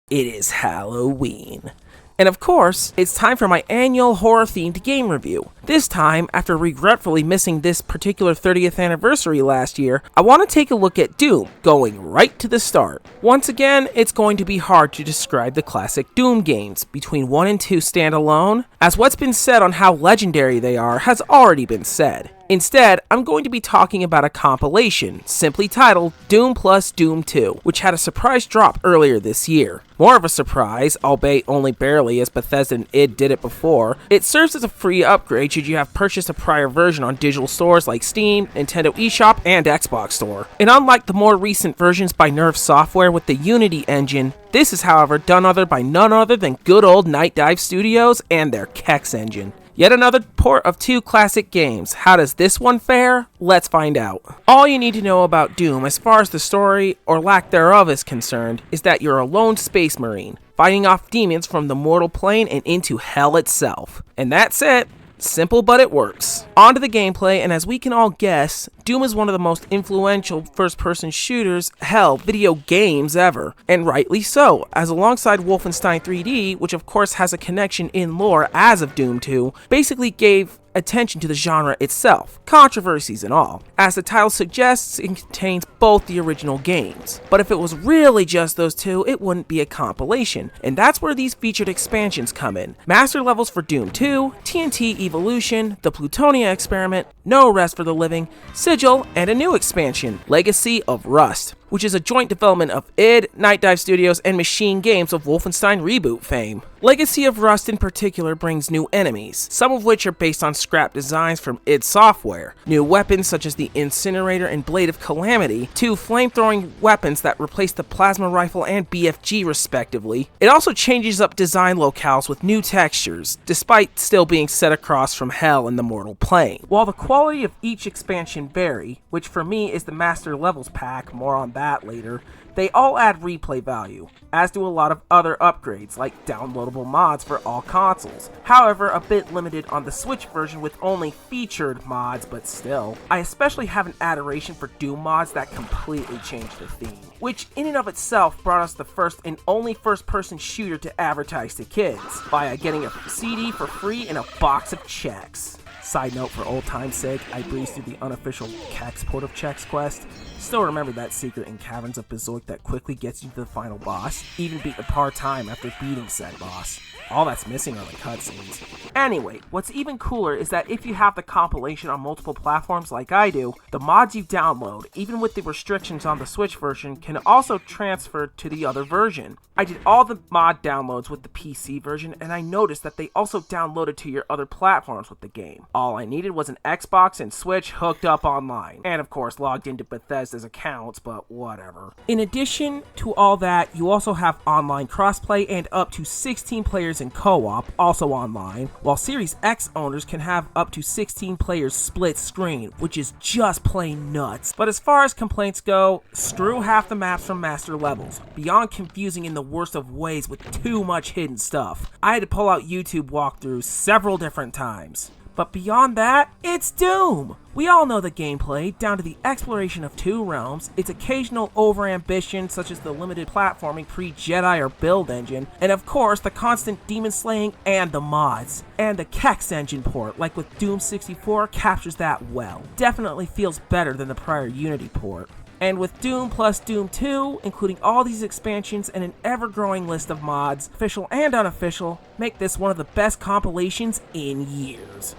It is Halloween. And of course, it's time for my annual horror-themed game review. This time, after regretfully missing this particular 30th anniversary last year, I want to take a look at Doom, going right to the start. Once again, it's going to be hard to describe the classic Doom games. Between 1 and 2 stand alone, as what's been said on how legendary they are has already been said. Instead, I'm going to be talking about a compilation, simply titled Doom plus Doom 2, which had a surprise drop earlier this year. More of a surprise, albeit only barely as Bethesda and id did it before, it serves as a free upgrade should you have purchased a prior version on digital stores like Steam, Nintendo eShop, and Xbox Store. And unlike the more recent versions by Nerve Software with the Unity engine, this is however done by none other than good old Night Dive Studios and their Kex engine. Yet another port of 2 classic games. How does this one fare? Let's find out. All you need to know about Doom as far as the story, or lack thereof, is concerned, is that you're a lone space marine, fighting off demons from the mortal plane and into hell itself. And that's it. Simple, but it works. On to the gameplay, and as we can all guess, Doom is one of the most influential first-person shooters, hell, video games ever. And rightly so, as alongside Wolfenstein 3D, which of course has a connection in lore as of Doom 2, basically gave attention to the genre itself, controversies and all. As the title suggests, it contains both the original games. But if it was really just those two, it wouldn't be a compilation, and that's where these featured expansions come in. Master levels for Doom 2, TNT Evolution, the Plutonia Experiment, No Rest for the Living, Sigil, and a new expansion, Legacy of Rust, which is a joint development of id, Night Dive Studios, and Machine Games of Wolfenstein Reboot fame. Legacy of Rust in particular brings new enemies, some of which are based on scrap designs from id Software, new weapons such as the Incinerator and Blade of Calamity, 2 flamethrowing weapons that replace the plasma rifle and BFG respectively. It also changes up design locales with new textures, despite still being set across from hell and the mortal plane. While the quality of each expansion vary, which for me is the Master Levels pack, more on that later, they all add replay value, as do a lot of other upgrades like downloadable mods for all consoles. However, a bit limited on the Switch version with only featured mods, but still. I especially have an adoration for Doom mods that completely change the theme, which in and of itself brought us the first and only first-person shooter to advertise to kids, via getting a CD for free and a box of checks. Side note, for old time's sake, I breezed through the unofficial Kex port of Chex quest. Still remember that secret in Caverns of Berserk that quickly gets you to the final boss, even beat the par time after beating said boss. All that's missing are the cutscenes. Anyway, what's even cooler is that if you have the compilation on multiple platforms like I do, the mods you download, even with the restrictions on the Switch version, can also transfer to the other version. I did all the mod downloads with the PC version, and I noticed that they also downloaded to your other platforms with the game. All I needed was an Xbox and Switch hooked up online, and of course logged into Bethesda's accounts, but whatever. In addition to all that, you also have online crossplay and up to 16 players in co-op, also online, while Series X owners can have up to 16 players split screen, which is just plain nuts. But as far as complaints go, screw half the maps from Master Levels, beyond confusing in the worst of ways with too much hidden stuff. I had to pull out YouTube walkthroughs several different times. But beyond that, it's Doom! We all know the gameplay, down to the exploration of 2 realms, its occasional overambition such as the limited platforming pre-Jedi or build engine, and of course the constant demon slaying and the mods. And the Kex engine port, like with Doom 64, captures that well. Definitely feels better than the prior Unity port. And with Doom plus Doom 2, including all these expansions and an ever-growing list of mods, official and unofficial, make this one of the best compilations in years.